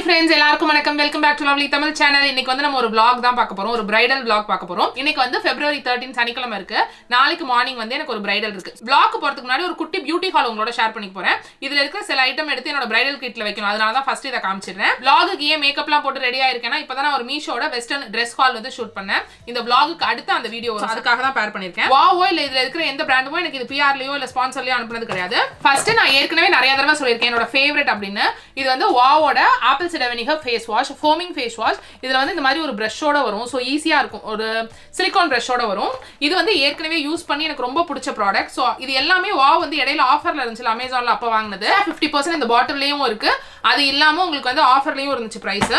friends, எல்லாருக்கும் வணக்கம். Welcome back to lovely Tamil channel. இன்னைக்கு வந்து நம்ம ஒரு vlog தான் பார்க்க போறோம். ஒரு பிரைடல் vlog பார்க்க போறோம். இன்னைக்கு வந்து February 13 சனிக்கிழமை இருக்கு. நாளைக்கு மார்னிங் வந்து எனக்கு ஒரு பிரைடல் இருக்கு. vlog போறதுக்கு முன்னாடி ஒரு குட்டி பியூட்டி ஹால் உங்களோட ஷேர் பண்ணிக்க போறேன். இதுல இருக்கிற சில ஐட்டம் எடுத்து என்னோட பிரைடல் கிட்ல வைக்கணும். அதனால தான் ஃபர்ஸ்ட் இத காமிச்சிடுறேன். vlogக்கு ஏன் மேக்கப்லாம் போட்டு ரெடி ஆயிருக்கேனா இப்பதான் நான் ஒரு மீஷோட வெஸ்டர்ன் Dress ஹால் வந்து ஷூட் பண்ணேன். இந்த vlogக்கு அடுத்து அந்த வீடியோ வரும். அதுக்காக தான் பேர் பண்ணிருக்கேன். வாவோ இல்ல இதுல இருக்கிற எந்த பிராண்டுமோ எனக்கு இது PR-லயோ இல்ல ஸ்பான்சர்லயோ அனுப்புனது கிடையாது. ஃபர்ஸ்ட் நான் ஏற்கனவே நிறைய தடவை சொல்லிருக்கேன் என்னோட ஃபேவரட் அப்படினு. இது வந்து வாவோட apple cider vinegar face wash, foaming face wash. இதுல வந்து இந்த மாதிரி ஒரு பிரஷோட வரும். சோ ஈஸியா இருக்கும். ஒரு சிலிகான் பிரஷோட வரும். இது வந்து ஏற்கனவே யூஸ் பண்ணி எனக்கு ரொம்ப பிடிச்ச ப்ராடக்ட். சோ இது எல்லாமே வாவ் வந்து இடையில ஆஃபர்ல இருந்துச்சு. அமேசான்ல அப்ப வாங்குனது. 50% இந்த பாட்டில்லயும் இருக்கு. அது இல்லாம உங்களுக்கு வந்து ஆஃபர்லயும் இருந்துச்சு பிரைஸ்.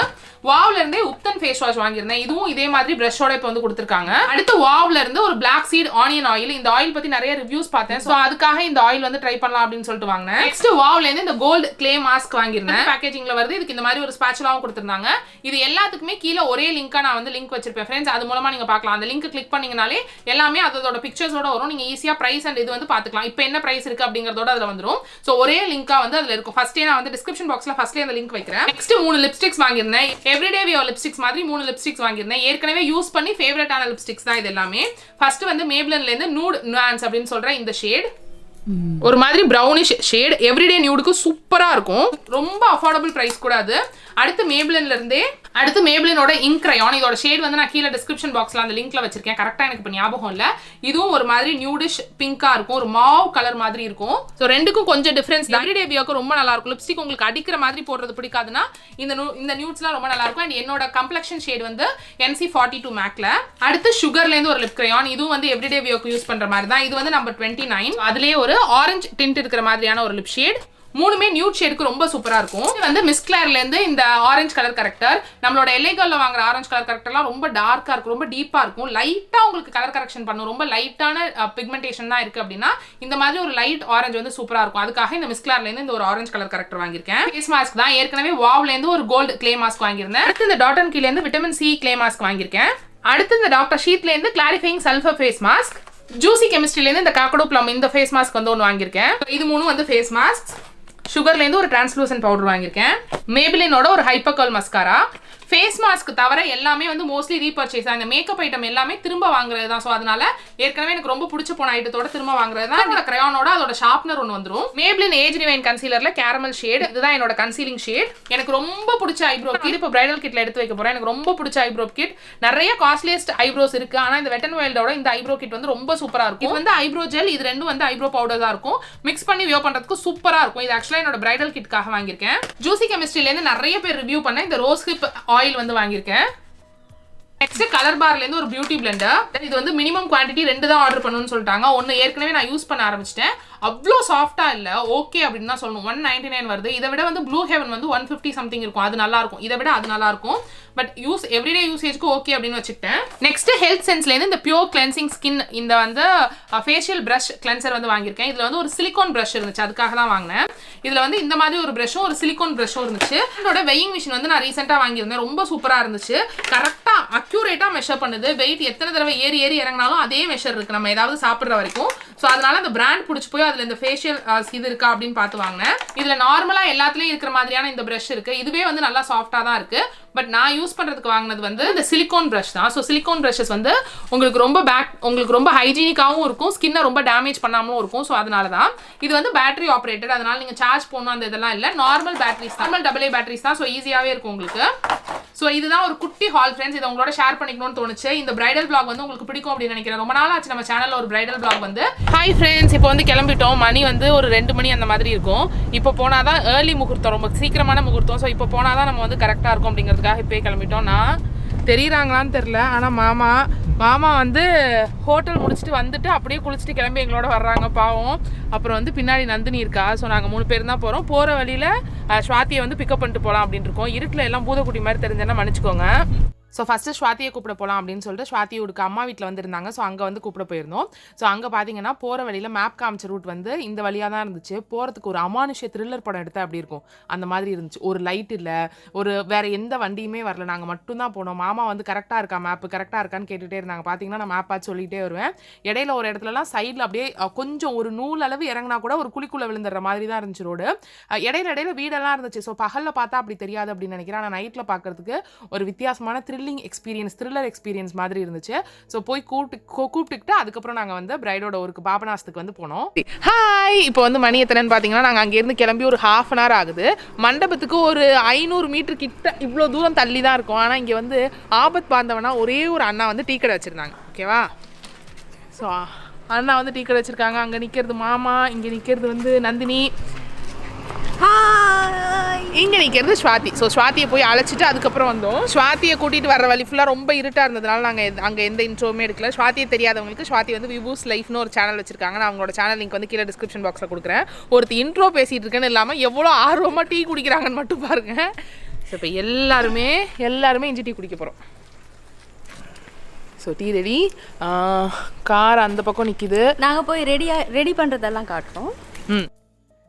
வாவ்ல இருந்தே உப்தன் ஃபேஸ் வாஷ் வாங்கியிருந்தேன். இதுவும் இதே மாதிரி பிரஷோட இப்போ வந்து கொடுத்துருக்காங்க. அடுத்து வாவ்ல இருந்து ஒரு பிளாக் சீட் ஆனியன் ஆயில். இந்த ஆயில் பத்தி நிறைய ரிவ்யூஸ் பார்த்தேன். சோ அதுக்காக இந்த ஆயில் வந்து ட்ரை பண்ணலாம் அப்படின்னு சொல்லிட்டு வாங்கினேன். நெக்ஸ்ட் வாவ்ல இருந்து இந்த கோல்ட் கிளே மாஸ்க் வாங்கியிருந்தேன். பேக்கேஜிங்ல வருது. இதுக்கு இந்த மாதிரி ஒரு ஸ்பாச்சுலாவும் கொடுத்திருந்தாங்க. இது எல்லாத்துக்குமே கீழே ஒரே லிங்கா நான் வந்து லிங்க் வச்சிருப்பேன் ஃப்ரெண்ட்ஸ். அது மூலமா நீங்க பார்க்கலாம். அந்த லிங்க் கிளிக் பண்ணீங்கனாலே எல்லாமே அதோட பிக்சர்ஸோட வரும். நீங்க ஈஸியா பிரைஸ் அண்ட் இது வந்து பாத்துக்கலாம். இப்போ என்ன பிரைஸ் இருக்கு அப்படிங்கறதோட அதுல வந்துரும். சோ ஒரே லிங்கா வந்து அதுல இருக்கும். ஃபர்ஸ்டே நான் வந்து டிஸ்கிரிப்ஷன் பாக்ஸ்ல ஃபர்ஸ்ட்லயே அந்த லிங்க் வைக்கிறேன். நெக்ஸ்ட் 3 லிப்ஸ்டிக்ஸ் வாங்கியிருந்தேன். எவ்ரிடே வியர் லிப்ஸ்டிக்ஸ் மாதிரி 3 லிப்ஸ்டிக்ஸ் வாங்கியிருந்தேன். ஏற்கனவே யூஸ் பண்ணி ஃபேவரட்டான லிப்ஸ்டிக்ஸ் தான் இது எல்லாமே. ஃபர்ஸ்ட் வந்து மேப்லின்ல இருந்து நூட் nuance அப்படின்னு சொல்ற இந்த ஷேட். ஒரு மாதிரி பிரவுனிஷ் ஷேட். எவ்ரிடே நியூடுக்கு சூப்பரா இருக்கும். ரொம்ப அஃபோர்டபிள் பிரைஸ் கூட அது. அடுத்து மேப்லின்ல இருந்தே அடுத்து மேப்லினோட இங்க் கிரையான். இதோட ஷேட் வந்து நான் கீழே டிஸ்கிரிப்ஷன் பாக்ஸ்ல அந்த லிங்க்ல வச்சிருக்கேன். கரெக்டா எனக்கு இப்போ ஞாபகம் இல்ல. இதுவும் ஒரு மாதிரி நியூடிஷ் பிங்கா இருக்கும். ஒரு மாவ் கலர் மாதிரி இருக்கும். ஸோ ரெண்டுக்கும் கொஞ்சம் டிஃபரன்ஸ். எவ்ரிடே வியர்க்கு ரொம்ப நல்லா இருக்கும். லிப்ஸ்டிக் உங்களுக்கு அடிக்கிற மாதிரி போடுறது பிடிக்காதுன்னா இந்த நியூட்ஸ்லாம் ரொம்ப நல்லா இருக்கும். அண்ட் என்னோட கம்ப்ளெக்ஷன் ஷேட் வந்து NC42 மேக்ல. அடுத்து சுகர்ல இருந்து ஒரு லிப் கிரையான். இதுவும் வந்து எவ்ரிடே வியர்க்கு யூஸ் பண்ற மாதிரி தான். இது வந்து நம்பர் 29. அதுலயே ஒரு ஆரஞ்சு டிண்ட் இருக்கிற மாதிரியான ஒரு லிப் ஷேட். மூணுமே நியூட் ஷேடுக்கு ரொம்ப சூப்பரா இருக்கும். இது வந்து மிஸ் கிளேர்ல இருந்து இந்த ஆரஞ்சு கலர் கரெக்டர். நம்மளோட எல்லைகள்ல வாங்குற ஆரஞ்சு கலர் கரெக்டர்லாம் ரொம்ப டார்க்கா இருக்கும். ரொம்ப டீப்பா இருக்கும். லைட்டா உங்களுக்கு கலர் கரெக்ஷன் பண்ணும். ரொம்ப லைட்டான பிக்மெண்டேஷன் தான் இருக்கு அப்படின்னா இந்த மாதிரி ஒரு லைட் ஆரஞ்சு வந்து சூப்பரா இருக்கும். அதுக்காக இந்த மிஸ் கிளேர்ல இருந்து இந்த ஒரு ஆரஞ்சு கலர் கரெக்டர் வாங்கியிருக்கேன். ஃபேஸ் மாஸ்க் தான். ஏற்கனவே வாவ்ல இருந்து ஒரு கோல்டு கிளே மாஸ்க் வாங்கியிருந்தேன். அடுத்து இந்த டாட் அண்ட் கீல இருந்து விட்டமின் C கிளே மாஸ்க் வாங்கியிருக்கேன். அடுத்து இந்த டாக்டர் ஷீட்ல இருந்து கிளாரிஃபையிங் சல்ஃபர் ஃபேஸ் மாஸ்க். ஜூசி கெமிஸ்ட்ரில இருந்து இந்த காக்கடோ ப்ளம் இந்த ஃபேஸ் மாஸ்க் வந்து ஒன்று வாங்கியிருக்கேன். இது மூணும் வந்து ஃபேஸ் மாஸ்க். சுகர்ல இருந்து ஒரு டிரான்ஸ்லூசன்ட் பவுடர் வாங்கியிருக்கேன். மேபிலினோட ஒரு hyper curl mascara. Face mask தவிர எல்லாமே வந்து மோஸ்ட்லி ரீபர்ச்சேஸ் தான். இந்த மேக்கப் ஐட்டம் எல்லாமே திரும்ப வாங்குறது தான். ஸோ அதனால ஏற்கனவே எனக்கு ரொம்ப பிடிச்ச போன ஐட்டத்தோட திரும்ப வாங்குறது தான். என்னோட கிரையானோட அதோட ஷார்ப்னர் ஒன்று வந்துடும். மேப்ளின் ஏஜ் ரிவைன் கன்சீலர்ல கேரமல் ஷேட். இதுதான் என்னோட கன்சீலிங் ஷேட். எனக்கு ரொம்ப பிடிச்ச ஐப்ரோ கிட் இப்போ பிரைடல் கிட்ல எடுத்து வைக்க போறேன். எனக்கு ரொம்ப பிடிச்ச ஐப்ரோ கிட். நிறைய காஸ்ட்லியஸ்ட் ஐப்ரோஸ் இருக்கு. ஆனா இந்த வெட் அண்ட் வைல்டோட இந்த ஐப்ரோ கிட் வந்து ரொம்ப சூப்பரா இருக்கும். இது வந்து ஐப்ரோ ஜெல். இது ரெண்டும் வந்து ஐப்ரோ பவுடர் தான் இருக்கும். மிக்ஸ் பண்ணி வியர் பண்றதுக்கு சூப்பரா இருக்கும். இது ஆக்சுவலா என்னோட பிரைடல் கிட்காக வாங்கியிருக்கேன். ஜூசி கெமிஸ்ட்ரில இருந்து நிறைய பேர் ரிவ்யூ பண்ண இந்த ரோஸ் ஹிப் ஆயில் வந்து வாங்கியிருக்கேன். நெக்ஸ்ட் கலர் பார்ல இருந்து ஒரு பியூட்டி பிளெண்டர். இது வந்து மினிமம் குவாண்டிட்டி 2 தான் ஆர்டர் பண்ணணும்னு சொல்லிட்டாங்க. ஒன்னு ஏற்கனவே நான் யூஸ் பண்ண ஆரம்பிச்சிட்டேன். அவ்வளோ சாஃப்டா இல்ல. ஓகே அப்படின்னு தான் சொல்லணும். 199 வருது. இதை விட வந்து ப்ளூ ஹெவன் வந்து 150 சம்திங் இருக்கும். அது நல்லா இருக்கும். இதை விட அது நல்லா இருக்கும். பட் எவ்ரிடே யூசேஜ்க்கு ஓகே அப்படின்னு வச்சுக்கிட்டேன். நெக்ஸ்ட் ஹெல்த் சென்ஸ்ல இருந்து இந்த பியூர் கிளென்சிங் ஸ்கின் இந்த வந்து ஃபேஷியல் பிரஷ் கிளென்சர் வந்து வாங்கியிருக்கேன். இதுல வந்து ஒரு சிலிகான் பிரஷ் இருந்துச்சு. அதுக்காக தான் வாங்கினேன். இதுல வந்து இந்த மாதிரி ஒரு பிரஷும் ஒரு சிலிகான் பிரஷும் இருந்துச்சு. என்னோட வெயிங் மிஷின் வந்து நான் ரீசெண்டா வாங்கியிருந்தேன். ரொம்ப சூப்பரா இருந்துச்சு. கரெக்டா அக்யூரேட்டா மெஷர் பண்ணுது. வெயிட் எத்தனை தடவை ஏறி இறங்கினாலும் அதே மெஷர் இருக்கு நம்ம ஏதாவது சாப்பிட்ற வரைக்கும். ஸோ அதனால அந்த பிராண்ட் பிடிச்சி போய் அதுல இந்த ஃபேஷியல் இது இருக்கா அப்படின்னு பார்த்து வாங்கினேன். இதுல நார்மலா எல்லாத்துலயும் இருக்கிற மாதிரியான இந்த பிரஷ் இருக்கு. இதுவே வந்து நல்லா சாஃப்டா தான் இருக்கு. பட் நான் யூஸ் பண்றதுக்கு வாங்கினது வந்து இந்த சிலிகான் பிரஷ் தான். ஸோ சிலிகான் பிரஷஸ் வந்து உங்களுக்கு ரொம்ப ஹைஜீனிக்காவும் இருக்கும். ஸ்கின்னை ரொம்ப டேமேஜ் பண்ணாமலும் இருக்கும். ஸோ அதனால தான் இது வந்து பேட்டரி ஆப்ரேட்டட். அதனால நீங்க சார்ஜ் போடணும் அந்த இதெல்லாம் இல்லை. நார்மல் பேட்டரிஸ் தான். நார்மல் AA பேட்டரிஸ் தான். ஸோ ஈஸியாவே இருக்கும் உங்களுக்கு. ஸோ இதுதான் ஒரு குட்டி ஹால் ஃப்ரெண்ட்ஸ். இதை உங்களோட ஷேர் பண்ணிக்கணும்னு தோணுச்சு. இந்த பிரைடல் vlog வந்து உங்களுக்கு பிடிக்கும் அப்படின்னு நினைக்கிறேன். ரொம்ப நாள் ஆச்சு நம்ம சேனல்ல ஒரு பிரைடல் vlog வந்து. ஹாய் ஃப்ரெண்ட்ஸ், இப்போ வந்து கிளம்பிட்டோம். மணி வந்து ஒரு 2 மணி அந்த மாதிரி இருக்கும். இப்போ போனாதான் ஏர்லி முகூர்த்தம், ரொம்ப சீக்கிரமான முகூர்த்தம். ஸோ இப்போ போனாதான் நம்ம வந்து கரெக்டாக இருக்கும் அப்படிங்கிறதுக்காக இப்போயே கிளம்பிட்டோம். நான் தெரியுறாங்களான்னு தெரில. ஆனால் மாமா வந்து ஹோட்டல் முடிச்சுட்டு வந்துட்டு அப்படியே குளிச்சுட்டு கிளம்பி எங்களோட வர்றாங்க பாவம். அப்புறம் வந்து பின்னாடி நந்தினி இருக்கா. ஸோ நாங்கள் 3 பேர் தான் போகிறோம். போகிற வழியில் ஸ்வாதியை வந்து பிக்கப் பண்ணிட்டு போகலாம் அப்படின்னு இருக்கோம். இருட்டில் எல்லாம் பூதக்குட்டி மாதிரி தெரிஞ்சேன்னா மன்னிச்சுக்கோங்க. ஸோ ஃபஸ்ட்டு ஸ்வாதியை கூப்பிட போகலாம் அப்படின்னு சொல்லிட்டு ஸ்வாதியோட அம்மா வீட்டில் வந்துருந்தாங்க. ஸோ அங்கே வந்து கூப்பிட போயிருந்தோம். ஸோ அங்கே பார்த்தீங்கன்னா போகிற வழியில் மேப் காமிச்ச ரூட் வந்து இந்த வழியாக தான் இருந்துச்சு. போகிறதுக்கு ஒரு அமானுஷ்ய த்ரில்லர் படம் எடுத்தால் அப்படி இருக்கும் அந்த மாதிரி இருந்துச்சு. ஒரு லைட் இல்லை, ஒரு வேறு எந்த வண்டியுமே வரல, நாங்கள் மட்டும்தான் போனோம். மாமா வந்து கரெக்டாக இருக்கா மேப்பு, கரெக்டாக இருக்கான்னு கேட்டுகிட்டே இருந்தாங்க. பார்த்தீங்கன்னா நான் மேப் பார்த்து சொல்லிகிட்டே வருவேன். இடையில ஒரு இடத்துலலாம் சைடில் அப்படியே கொஞ்சம் ஒரு நூல் அளவு இறங்கினா கூட ஒரு குழிக்குள்ளே விழுந்துடுற மாதிரி தான் இருந்துச்சு ரோடு. இடையில வீடெல்லாம் இருந்துச்சு. ஸோ பகலில் பார்த்தா அப்படி தெரியாது அப்படின்னு நினைக்கிறேன். ஆனால் நைட்டில் பார்க்குறதுக்கு ஒரு வித்தியாசமான த்ரில்லர் எக்ஸ்பீரியன்ஸ் மாதிரி இருந்துச்சு. ஸோ போய் கூப்பிட்டுக்கிட்டு அதுக்கப்புறம் நாங்கள் வந்து பிரைடோட ஊருக்கு பாபநாசத்துக்கு வந்து போனோம். ஹாய், இப்போ வந்து மணி எத்தனைன்னு பார்த்தீங்கன்னா நாங்கள் அங்கேருந்து கிளம்பி ஒரு 1/2 hour ஆகுது. மண்டபத்துக்கு ஒரு 500 மீட்டர் கிட்ட இவ்வளோ தூரம் தள்ளி தான் இருக்கும். ஆனால் இங்கே வந்து ஆபத் பாந்தவனா ஒரே ஒரு அண்ணா வந்து டீ கடை வச்சுருந்தாங்க. ஓகேவா? ஸோ அண்ணா வந்து டீ கடை வச்சுருக்காங்க. அங்கே நிற்கிறது மாமா, இங்கே நிற்கிறது வந்து நந்தினி, இங்கே நிற்கிறது ஸ்வாதி. ஸோ ஸ்வாதியை போய் அழைச்சிட்டு அதுக்கப்புறம் வந்தோம். ஸ்வாதியை கூட்டிகிட்டு வர வழி ஃபுல்லாக ரொம்ப இருட்டாக இருந்ததுனால நாங்கள் அங்கே எந்த இன்ட்ரோவுமே எடுக்கல. ஸ்வாதியை தெரியாதவங்களுக்கு ஸ்வாதி வந்து விபூஸ் லைஃப்னு ஒரு சேனல் வச்சிருக்காங்க. நான் அவங்களோட சேனல் லிங்க் வந்து கீழே டிஸ்கிரிப்ஷன் பாக்ஸில் கொடுக்குறேன். ஒருத்தி இன்ட்ரோ பேசிகிட்டு இருக்கேன்னு இல்லாமல் எவ்வளோ ஆர்வமாக டீ குடிக்கிறாங்கன்னு மட்டும் பாருங்கள். ஸோ இப்போ எல்லாருமே இஞ்சி டீ குடிக்க போகிறோம். ஸோ டீ ரெடி, கார் அந்த பக்கம் நிற்கிது. நாங்கள் போய் ரெடி பண்ணுறதெல்லாம் காட்டுறோம்.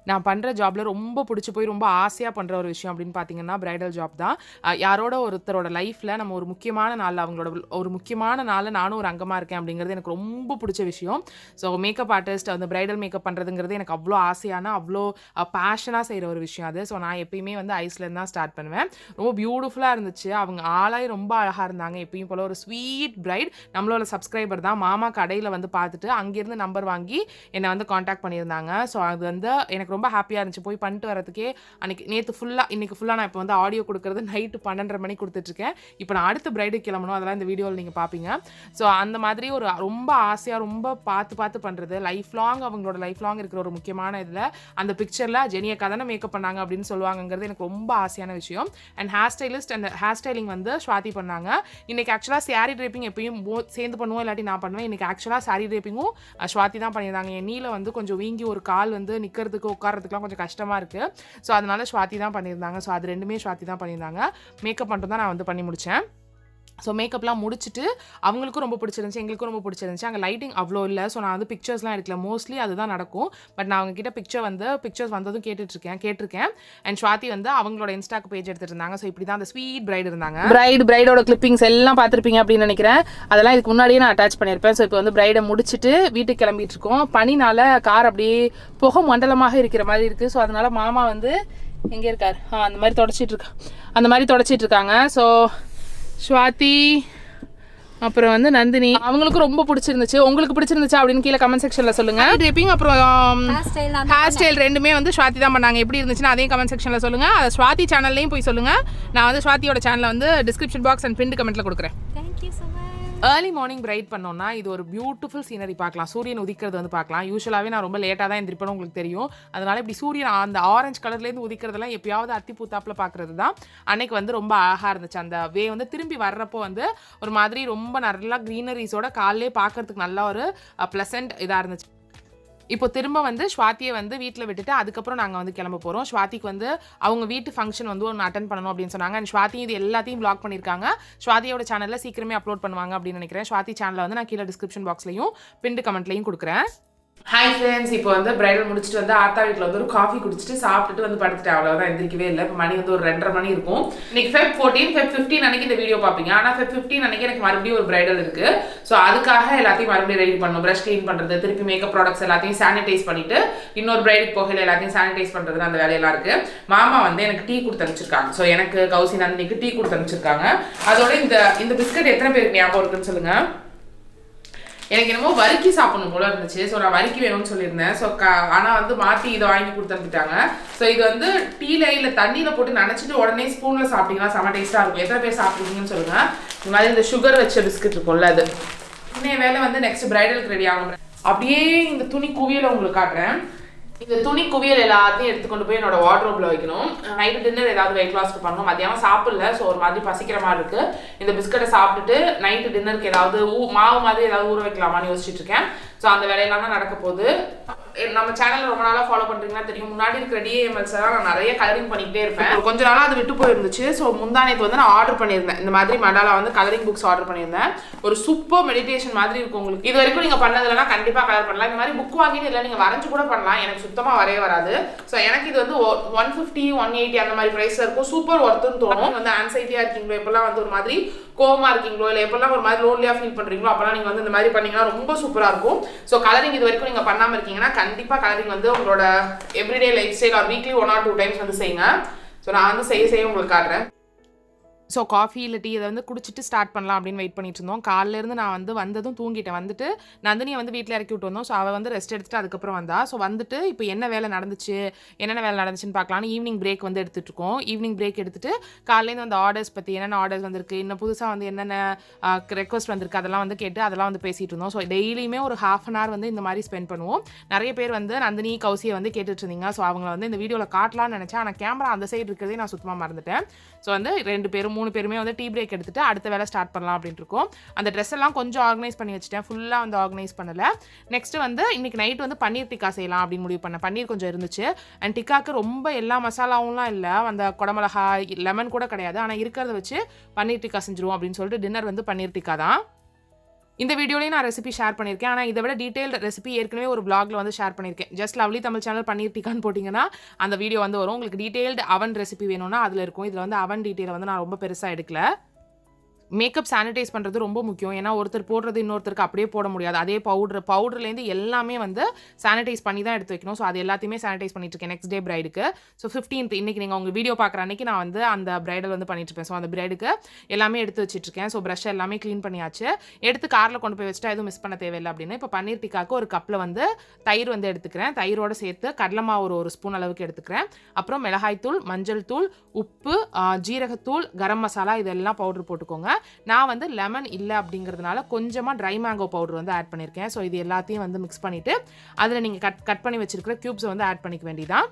நான் பண்ணுற ஜாபில் ரொம்ப பிடிச்சி போய் ரொம்ப ஆசையாக பண்ணுற ஒரு விஷயம் அப்படின்னு பார்த்தீங்கன்னா பிரைடல் ஜாப் தான். யாரோட ஒருத்தரோட லைஃப்பில் நம்ம ஒரு முக்கியமான நாளில் அவங்களோட ஒரு முக்கியமான நாளில் நானும் ஒரு அங்கமாக இருக்கேன் அப்படிங்கிறது எனக்கு ரொம்ப பிடிச்ச விஷயம். ஸோ மேக்கப் ஆர்டிஸ்ட் அந்த பிரைடல் மேக்கப் பண்ணுறதுங்கிறது எனக்கு அவ்வளோ ஆசையான அவ்வளோ பேஷனாக செய்கிற ஒரு விஷயம் அது. ஸோ நான் எப்பயுமே வந்து ஐஸ்லேருந்து தான் ஸ்டார்ட் பண்ணுவேன். ரொம்ப பியூட்டிஃபுல்லாக இருந்துச்சு. அவங்க ஆளாய் ரொம்ப அழகாக இருந்தாங்க. எப்பயும் போல் ஒரு ஸ்வீட் பிரைட். நம்மளோட சப்ஸ்கிரைபர் தான். மாமா கடையில் வந்து பார்த்துட்டு அங்கேருந்து நம்பர் வாங்கி என்னை வந்து காண்டாக்ட் பண்ணியிருந்தாங்க. ஸோ அது வந்து எனக்கு ரொம்ப ஹாப்பியாக இருந்துச்சு. போய் பண்ணிட்டு வரதுக்கே இன்னைக்கு ஃபுல்லாக நான் இப்போ வந்து ஆடியோ கொடுக்குறது நைட்டு 12:30 மணிக்கு கொடுத்துட்ருக்கேன். இப்போ நான் அடுத்த பிரைடுக்கு கிளம்பணும். அதெல்லாம் இந்த வீடியோவில் நீங்கள் பார்ப்பீங்க. ஸோ அந்த மாதிரி ஒரு ரொம்ப ஆசையாக ரொம்ப பார்த்து பண்ணுறது அவங்களோட லைஃப் லாங் இருக்கிற ஒரு முக்கியமான இதில் அந்த பிக்சரில் ஜெனியக்கா தானே மேக்கப் பண்ணாங்க அப்படின்னு சொல்லுவாங்கங்கிறது எனக்கு ரொம்ப ஆசையான விஷயம். அண்ட் ஹேர் ஸ்டைலிங் வந்து ஸ்வாதி பண்ணாங்க. இன்றைக்கி ஆக்சுவலாக சாரி ட்ரேப்பிங் எப்பயும் சேர்ந்து பண்ணுவோம், இல்லாட்டி நான் பண்ணுவேன். இன்றைக்கி ஆக்சுவலாக சாரி ட்ரேப்பிங்கும் ஸ்வாதி தான் பண்ணியிருந்தாங்க. என் நீல வந்து கொஞ்சம் வீங்கி ஒரு கால் வந்து நிற்கிறதுக்கு உட்காரத்துக்குலாம் கொஞ்சம் கஷ்டமாக இருக்குது. ஸோ அதனால ஸ்வாதி தான் பண்ணியிருந்தாங்க. ஸோ அது ரெண்டுமே ஸ்வாதி தான் பண்ணியிருந்தாங்க. மேக்கப் மட்டும் தான் நான் வந்து பண்ணி முடித்தேன். ஸோ மேக்கப்லாம் முடிச்சுட்டு அவங்களுக்கும் ரொம்ப பிடிச்சிருந்துச்சு, எங்களுக்கும் ரொம்ப பிடிச்சிருந்துச்சு. அங்கே லைட்டிங் அவ்வளோ இல்லை. ஸோ நான் வந்து பிக்சர்ஸ்லாம் எடுக்கல. மோஸ்ட்லி அதுதான் நடக்கும். பட் நான் அவங்ககிட்ட பிக்சர்ஸ் வந்ததும் கேட்டிருக்கேன். அண்ட் ஸ்வாதி வந்து அவங்களோட இன்ஸ்டாக்கு பேஜ் எடுத்துட்டு இருந்தாங்க. ஸோ இப்படி தான் அந்த ஸ்வீட் பிரைடு இருந்தாங்க. பிரைடோட கிளிப்பிங்ஸ் எல்லாம் பார்த்துருப்பீங்க அப்படின்னு நினைக்கிறேன். அதெல்லாம் இதுக்கு முன்னாடியே நான் அட்டாச் பண்ணியிருப்பேன். ஸோ இப்போ வந்து பிரைடை முடிச்சுட்டு வீட்டுக்கு கிளம்பிட்டு இருக்கோம். பனினால கார் அப்படியே புகை மண்டலமாக இருக்கிற மாதிரி இருக்குது. ஸோ அதனால மாமா வந்து எங்கே இருக்கார்? அந்த மாதிரி தொடச்சிட்டு இருக்காங்க. ஸோ ஸ்வாதி அப்புறம் வந்து நந்தினி அவங்களுக்கும் ரொம்ப பிடிச்சிருந்துச்சு. உங்களுக்கு பிடிச்சிருந்துச்சா அப்படின்னு கீழே கமெண்ட் செக்ஷனில் சொல்லுங்க. ட்ரிப்பிங் அப்புறம் ஹேர் ஸ்டைல் ரெண்டுமே வந்து ஸ்வாதி தான் பண்ணாங்க. எப்படி இருந்துச்சுன்னா அதையும் கமெண்ட் செக்ஷனில் சொல்லுங்க. அதை ஸ்வாதி சேனல்லையும் போய் சொல்லுங்க. நான் வந்து ஸ்வாதியோட சேனலை வந்து டிஸ்கிரிப்ஷன் பாக்ஸ் அண்ட் பின் கமெண்ட்டில் கொடுக்குறேன். Thank you so much. Early morning பிரைட் பண்ணோம்னா இது ஒரு பியூட்டிஃபுல் சீனரி பார்க்கலாம். சூரியன் உதிக்கிறது வந்து பார்க்கலாம். யூஸ்வலாகவே நான் ரொம்ப லேட்டாக தான் எந்திரிப்பேன்னு உங்களுக்கு தெரியும். அதனால இப்படி சூரியன் அந்த ஆரஞ்சு கலர்லேருந்து உதிக்கிறதெல்லாம் எப்பயாவது அத்தி பூத்தாப்பில் பார்க்குறது தான். அன்னைக்கு வந்து ரொம்ப அழகாக இருந்துச்சு. அந்த வே வந்து திரும்பி வர்றப்போ வந்து ஒரு மாதிரி ரொம்ப நல்லா க்ரீனரிஸோட காலையிலே பார்க்கறதுக்கு நல்லா ஒரு ப்ளசன்ட் இதாக இருந்துச்சு. இப்போ திரும்ப வந்து ஸ்வாதியை வந்து வீட்டில் விட்டுட்டு அதுக்கப்புறம் நாங்கள் வந்து கிளம்ப போகிறோம். ஸ்வாதிக்கு வந்து அவங்க வீட்டு ஃபங்க்ஷன் வந்து ஒன்று அட்டன் பண்ணணும் அப்படின்னு சொன்னாங்க. அண்ட் ஸ்வாதி இது எல்லாத்தையும் வ்ளாக் பண்ணியிருக்காங்க. ஸ்வாதியோட சேனலில் சீக்கிரமே அப்லோட் பண்ணுவாங்க அப்படின்னு நினைக்கிறேன். ஸ்வாதி சேனலில் வந்து நான் கீழே டிஸ்கிரிப்ஷன் பாக்ஸ்லையும் பின் கமெண்ட்லையும் கொடுக்குறேன். ஹாய் ஃப்ரெண்ட்ஸ், இப்போ வந்து பிரைடல் முடிச்சுட்டு வந்து ஆத்தா வீட்டில் வந்து ஒரு காஃபி குடிச்சிட்டு சாப்பிட்டுட்டு வந்து படுத்துட்டேன். அவ்வளோதான், எந்திரிக்கவே இல்லை. இப்போ மணி வந்து ஒரு 2:30 மணி இருக்கும். இன்னைக்கு Feb 14, Feb 15 அன்னைக்கு இந்த வீடியோ பார்ப்பீங்க. ஆனால் Feb 15 அன்னைக்கு எனக்கு மறுபடியும் ஒரு பிரைடல் இருக்குது. ஸோ அதுக்காக எல்லாத்தையும் மறுபடியும் ரெடி பண்ணணும். ப்ரஷ் க்ளீன் பண்ணுறது, திருப்பி மேக்கப் ப்ராடக்ட்ஸ் எல்லாத்தையும் சானிடைஸ் பண்ணிட்டு இன்னொரு பிரைடுக்கு போகையில் எல்லாத்தையும் சானிடைஸ் பண்ணுறது, அந்த வேலையெல்லாம் இருக்குது. மாமா வந்து எனக்கு டீ கொடுத்து அனுப்பிச்சிருக்காங்க. ஸோ எனக்கு கௌசி நந்தினிக்கு டீ கொடுத்து அனுப்பிச்சிருக்காங்க. அதோட இந்த பிஸ்கட் எத்தனை பேருக்கு ஞாபகம் இருக்குன்னு சொல்லுங்கள். எனக்கு என்னமோ வறுக்கி சாப்பிடணும் போல இருந்துச்சு. ஸோ நான் வறுக்கி வேணும்னு சொல்லியிருந்தேன். ஸோ ஆனால் வந்து மாற்றி இதை வாங்கி கொடுத்துட்டாங்க. ஸோ இது வந்து டீல இல்லை தண்ணியில் போட்டு நினச்சிட்டு உடனே ஸ்பூனில் சாப்பிட்டீங்கன்னா செம்ம டேஸ்ட்டாக இருக்கும். எத்தனை பேர் சாப்பிட்ருக்கீங்கன்னு சொல்லுங்கள். இந்த மாதிரி இந்த சுகர் வச்ச பிஸ்கட் இருக்கும்ல, அது இன்னைய வேலை வந்து நெக்ஸ்ட் பிரைடலுக்கு ரெடி ஆகணும். அப்படியே இந்த துணி குவியலை உங்களுக்கு காட்டுறேன். இந்த துணி குவியல் எல்லாத்தையும் எடுத்துக்கொண்டு போய் என்னோட வார்ட்ரோப்ல வைக்கணும். நைட்டு டின்னர் ஏதாவது வெயிட் லாஸ்க்கு பண்ணணும். மத்தியானம் சாப்பிடல. ஸோ ஒரு மாதிரி பசிக்கிற மாதிரி இருக்கு. இந்த பிஸ்கட்டை சாப்பிட்டுட்டு நைட்டு டின்னருக்கு ஏதாவது மாவு மாதிரி ஏதாவது ஊற வைக்கலாமான்னு யோசிச்சுட்டு இருக்கேன். ஸோ அந்த வேலையெல்லாம் தான் நடக்க போகுது. நம்ம சேனல் ரொம்ப நாளாக ஃபாலோ பண்ணுறீங்கன்னா தெரியும், முன்னாடி இருக்கிற டிஏஎம்எல்ஸ் நான் நிறைய கலரிங் பண்ணிக்கிட்டே இருப்பேன். கொஞ்ச நாளாக அது விட்டு போயிருந்துச்சு. ஸோ முந்தானேத்து வந்து நான் ஆர்டர் பண்ணியிருந்தேன், இந்த மாதிரி மண்டாலா வந்து கலரிங் புக்ஸ் ஆர்டர் பண்ணியிருந்தேன். ஒரு சூப்பர் மெடிடேஷன் மாதிரி இருக்கும் உங்களுக்கு. இது வரைக்கும் நீங்கள் பண்ணதுலனா கண்டிப்பாக கலர் பண்ணலாம். இந்த மாதிரி புக் வாங்கிட்டு இல்லை நீங்கள் வரைஞ்சு கூட பண்ணலாம். எனக்கு சுத்தமாக வரைய வராது. ஸோ எனக்கு இது வந்து 150 180 அந்த மாதிரி ப்ரைஸில் இருக்கும். சூப்பர் ஒர்த்துன்னு தோணும். வந்து ஆன்சைட்டியாக இருக்கீங்களோ, எப்பெல்லாம் வந்து ஒரு மாதிரி கோவமா இருக்கீங்களோ, இல்லை எப்பெல்லாம் ஒரு மாதிரி லோன்லியாக ஃபீல் பண்ணுறீங்களோ, அப்போலாம் நீங்கள் வந்து இந்த மாதிரி பண்ணீங்கன்னா ரொம்ப சூப்பராக இருக்கும். ஸோ கலரிங் இது வரைக்கும் நீங்கள் பண்ணாமல் இருக்கீங்கன்னா கண்டிப்பாக கலரிங் வந்து உங்களோட everyday life style R weekly 1 or 2 times வந்து செய்யுங்க. ஸோ நான் வந்து செய்ய உங்களுக்கு காட்டுறேன். ஸோ காஃபி இல்லை டீ இதை வந்து குடிச்சிட்டு ஸ்டார்ட் பண்ணலாம் அப்படின்னு வெயிட் பண்ணிட்டு இருந்தோம். காலையிலேருந்து நான் வந்து வந்ததும் தூங்கிட்டேன். வந்துட்டு நந்தினியை வந்து வீட்டில் இறக்கி விட்டு வந்தோம். ஸோ அவள் வந்து ரெஸ்ட் எடுத்துட்டு அதுக்கப்புறம் வந்தா. ஸோ வந்துட்டு இப்போ என்னென்ன வேலை நடந்துச்சுன்னு பார்க்கலான்னு ஈவினிங் பிரேக் வந்து எடுத்துகிட்டு இருக்கோம். ஈவினிங் பிரேக் எடுத்துட்டு காலையிலேருந்து அந்த ஆர்டர்ஸ் பற்றி என்னென்ன ஆர்டர்ஸ் வந்திருக்கு, இன்னும் புதுசாக வந்து என்னென்ன ரெக்வஸ்ட் வந்திருக்கு அதெல்லாம் வந்து கேட்டு அதெல்லாம் வந்து பேசிகிட்டு இருந்தோம். ஸோ டெய்லியுமே ஒரு 1/2 an hour வந்து இந்த மாதிரி ஸ்பெண்ட் பண்ணுவோம். நிறைய பேர் வந்து நந்தினி கௌசியை வந்து கேட்டுட்டு இருந்தீங்க. ஸோ அவங்கள வந்து இந்த வீடியோவில் காட்டலாம்னு நினச்சேன். ஆனால் கேமரா அந்த சைடு இருக்கிறதே நான் சுத்தமாக மறந்துட்டேன். ஸோ வந்து 3 பேருமே வந்து டீ பிரேக் எடுத்துட்டு அடுத்த வேலை ஸ்டார்ட் பண்ணலாம் அப்படின்ட்டு இருக்கோம். அந்த ட்ரெஸ் எல்லாம் கொஞ்சம் ஆர்கனைஸ் பண்ணி வச்சுட்டேன், ஃபுல்லாக வந்து ஆர்கனைஸ் பண்ணல. நெக்ஸ்ட் வந்து இன்னைக்கு நைட் வந்து பன்னீர் டிக்கா செய்யலாம் அப்படின்னு முடிவு பண்ணேன். பன்னீர் கொஞ்சம் இருந்துச்சு. அண்ட் டிக்காக்கு ரொம்ப எல்லா மசாலாவும்லாம் இல்லை, அந்த குடமிளகா லெமன் கூட கிடையாது. ஆனால் இருக்கிறத வச்சு பன்னீர் டிக்கா செஞ்சுருவோம் அப்படின்னு சொல்லிட்டு டின்னர் வந்து பன்னீர் டிக்கா தான். இந்த வீடியோலையும் நான் ரெசிபி ஷேர் பண்ணியிருக்கேன். ஆனால் இதை விட டீட்டெயில் ரெசிபி ஏற்கனவே ஒரு vlogல வந்து ஷேர் பண்ணியிருக்கேன். ஜஸ்ட் லவ்லி தமிழ் சேனல் பன்னீர் டிக்கான்னு போட்டிங்கன்னா அந்த வீடியோ வந்து வரும். உங்களுக்கு டீட்டெயில்டு அவன் ரெசிபி வேணும்னா அதில் இருக்கும். இதில் வந்து அவன் டீட்டெயிலை வந்து நான் ரொம்ப பெருசாக எடுக்கல. மேக்கப் சானிடைஸ் பண்ணுறது ரொம்ப முக்கியம். ஏன்னா ஒருத்தர் போடுறது இன்னொருத்தருக்கு அப்படியே போட முடியாது. அதே பவுடர்லேருந்து எல்லாமே வந்து சானிடைஸ் பண்ணி தான் எடுத்து வைக்கணும். ஸோ அது எல்லாத்தையுமே சானிடைஸ் பண்ணிட்டு இருக்கேன் நெக்ஸ்ட் டே பிரைடுக்கு. ஸோ 15th இன்னைக்கு நீங்கள் உங்கள் வீடியோ பார்க்குற அன்னைக்கு நான் வந்து அந்த பிரைடல் வந்து பண்ணிட்டு இருப்பேன். ஸோ அந்த பிரைடுக்கு எல்லாமே எடுத்து வச்சிட்ருக்கேன். ஸோ ப்ரஷ் எல்லாமே க்ளீன் பண்ணியாச்சு. எடுத்து காரில் கொண்டு போய் வச்சுட்டா எதுவும் மிஸ் பண்ண தேவையில்லை அப்படின்னு. இப்போ பன்னீர் டிக்காக்கு ஒரு கப்பில் வந்து தயிர் வந்து எடுத்துக்கிறேன். தயிரோடு சேர்த்து கடலை மாவு ஒரு ஸ்பூன் அளவுக்கு எடுத்துக்கிறேன். அப்புறம் மிளகாய்த்தூள், மஞ்சள் தூள், உப்பு, ஜீரகத்தூள், கரம் மசாலா இதெல்லாம் பவுடர் போட்டுக்கோங்க. நான் வந்து லெமன் இல்லை அப்படிங்கிறதுனால கொஞ்சமாக ட்ரை மேங்கோ பவுடர் வந்து ஆட் பண்ணியிருக்கேன். ஸோ இது எல்லாத்தையும் வந்து மிக்ஸ் பண்ணிவிட்டு அதில் நீங்கள் கட் பண்ணி வச்சிருக்கிற க்யூப்ஸை வந்து ஆட் பண்ணிக்க வேண்டியதான்.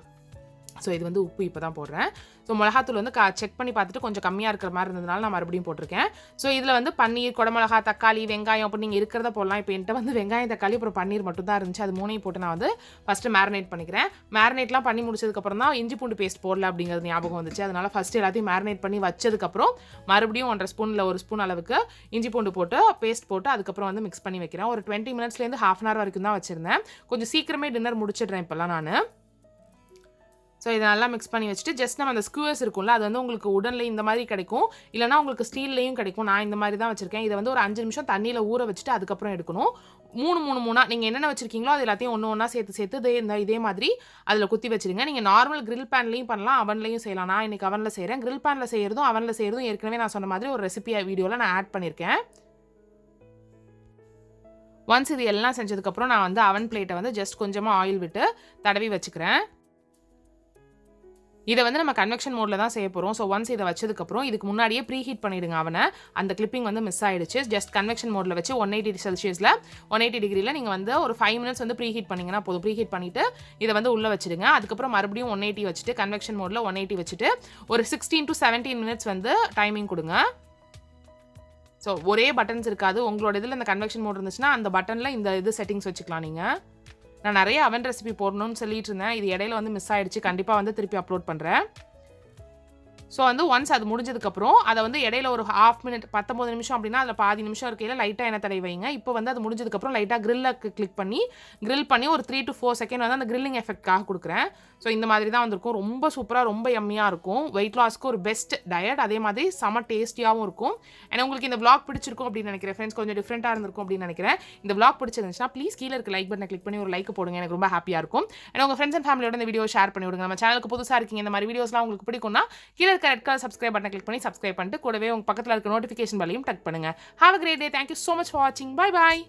ஸோ இது வந்து உப்பு இப்போ தான் போடுறேன். ஸோ மிளகாத்தூள் வந்து செக் பண்ணி பார்த்துட்டு கொஞ்சம் கம்மியாக இருக்கிற மாதிரி இருந்ததுனால நான் மறுபடியும் போட்டிருக்கேன். ஸோ இதில் வந்து பன்னீர், குடமிளகா, தக்காளி, வெங்காயம் அப்படி நீங்கள் இருக்கிறத போடலாம். இப்போ என்கிட்ட வந்து வெங்காயம், தக்காளி அப்புறம் பன்னீர் மட்டும் தான் இருந்துச்சு. அது 3ஐயும் போட்டு நான் வந்து ஃபஸ்ட்டு மேரினேட் பண்ணிக்கிறேன். மேரினேட்லாம் பண்ணி முடிச்சதுக்கப்புறம் தான் இஞ்சி பூண்டு பேஸ்ட் போடல அப்படிங்கிறது ஞாபகம் வந்துச்சு. அதனால் ஃபஸ்ட்டு எல்லாத்தையும் மேரினேட் பண்ணி வச்சதுக்கப்புறம் மறுபடியும் 1.5 ஸ்பூனில் 1 ஸ்பூன் அளவுக்கு இஞ்சி பூண்டு போட்டு பேஸ்ட் போட்டு அதுக்கப்புறம் வந்து மிக்ஸ் பண்ணி வைக்கிறேன். ஒரு 20 minutesலேருந்து 1/2 an hour வரைக்கும் தான் வச்சுருந்தேன். கொஞ்சம் சீக்கிரமே டின்னர் முடிச்சிடுறேன் இப்போல்லாம் நான். ஸோ இதை நல்லா மிக்ஸ் பண்ணி வச்சுட்டு ஜஸ்ட் நம்ம அந்த ஸ்க்யூவர்ஸ் இருக்கும்ல அது வந்து உங்களுக்கு உடனில் இந்த மாதிரி கிடைக்கும், இல்லைனா உங்களுக்கு ஸ்டீல்லையும் கிடைக்கும். நான் இந்த மாதிரி தான் வச்சுருக்கேன். இதை வந்து ஒரு 5 நிமிஷம் தண்ணியில் ஊற வச்சுட்டு அதுக்கப்புறம் எடுக்கணும். 3 நீங்கள் என்னென்ன வச்சுருக்கீங்களோ அது எல்லாத்தையும் ஒன்றா சேர்த்து இதே மாதிரி அதில் குத்தி வச்சுருங்க. நீங்கள் நார்மல் கிரில் பேன்லையும் பண்ணலாம், அவன்லையும் செய்யலாம். நான் இன்றைக்கி அவனில் செய்கிறேன். கிரில் பேனில் செய்கிறதும் அவனில் செய்கிறதும் ஏற்கனவே நான் சொன்ன மாதிரி ஒரு ரெசிபி வீடியோவில் நான் ஆட் பண்ணியிருக்கேன். ஒன்ஸ் இது எல்லாம் செஞ்சதுக்கப்புறம் நான் வந்து அவன் பிளேட்டை வந்து ஜஸ்ட் கொஞ்சமாக ஆயில் விட்டு தடவி வச்சுக்கிறேன். இதை வந்து நம்ம கன்வெக்ஷன் மோடில் தான் செய்ய போகிறோம். ஸோ ஒன்ஸ் இதை வச்சதுக்கப்புறம் இதுக்கு முன்னாடியே ப்ரீ ஹீட் பண்ணிவிடுங்க அவனை. அந்த கிளிப்பிங் வந்து மிஸ் ஆகிடுச்சு. ஜஸ்ட் கன்வெக்ஷன் மோடில் வச்சு 180 செல்சியஸில் 180 டிகிரியில் நீங்கள் வந்து ஒரு 5 minutes வந்து ப்ரீ ஹீட் பண்ணிங்கன்னா போதும். ப்ரீ ஹீட் பண்ணிவிட்டு இதை வந்து உள்ளே வச்சுடுங்க. அதுக்கப்புறம் மறுபடியும் 180 வச்சுட்டு கன்வெக்ஷன் மோடில் 180 வச்சுட்டு ஒரு 16 to 17 minutes வந்து டைமிங் கொடுங்க. ஸோ ஒரே பட்டன்ஸ் இருக்காது. உங்களோட இதில் இந்த கன்வெக்ஷன் மோட் இருந்துச்சுன்னா அந்த பட்டனில் இந்த இது செட்டிங்ஸ் வச்சுக்கலாம் நீங்கள். நான் நிறைய அவன் ரெசிபி போடணும்னு சொல்லிட்டு இருந்தேன். இது இடையில வந்து மிஸ் ஆகிடுச்சு. கண்டிப்பாக வந்து திருப்பி அப்லோட் பண்ணுறேன். ஸோ வந்து ஒன்ஸ் அது முடிஞ்சதுக்கப்புறம் அதை வந்து இடையில ஒரு 1/2 minute 19 நிமிஷம் அப்படின்னா அதில் பாதி நிமிஷம் இருக்கையில் லைட்டாக எண்ணெய் தடவி வைங்க. இப்போ வந்து அது முடிஞ்சதுக்கப்புறம் லைட்டாக கிரில் பண்ணி ஒரு 3 to 4 செகண்ட் வந்து அந்த கிரில்லிங் எஃபெக்ட்காக கொடுக்குறேன். ஸோ இந்த மாதிரி தான் வந்திருக்கும். ரொம்ப சூப்பராக ரொம்ப எம்மியாக இருக்கும். வெயிட் லாஸ்க்கு ஒரு பெஸ்ட் டயட், அதே மாதிரி செம டேஸ்டியாகவும் இருக்கும். ஏன்னா உங்களுக்கு இந்த vlog பிடிச்சிருக்கும் அப்படின்னு நினைக்கிறேன் ஃப்ரெண்ட்ஸ். கொஞ்சம் டிஃப்ரெண்ட்டாக இருந்திருக்கும் அப்படின்னு நினைக்கிறேன். இந்த vlog பிடிச்சிருந்துச்சுன்னா ப்ளீஸ் கீழே இருக்க லைக் பட்டனை கிளிக் பண்ணி ஒரு லைக் போடுங்க. எனக்கு ரொம்ப ஹாப்பியாக இருக்கும். ஏன்னா உங்கள் ஃப்ரெண்ட்ஸ் அண்ட் ஃபேமிலியோட இந்த வீடியோ ஷேர் பண்ணி விடுங்க. நம்ம சேனலுக்கு புதுசாக இருக்கீங்க, இந்த மாதிரி வீடியோஸ்லாம் உங்களுக்கு பிடிக்கும்னா கீழே இருக்க ரெட் கலர் சப்ஸ்கிரைப் பட்டனை கிளிக் பண்ணி சப்ஸ்கிரைப் பண்ணிட்டு கூடவே உங்கள் பக்கத்தில் இருக்க நோட்டிஃபிகேஷன் பெல்லையும் டக் பண்ணுங்க. Have a great day. Thank you so much for வாட்சிங். பை பாய்.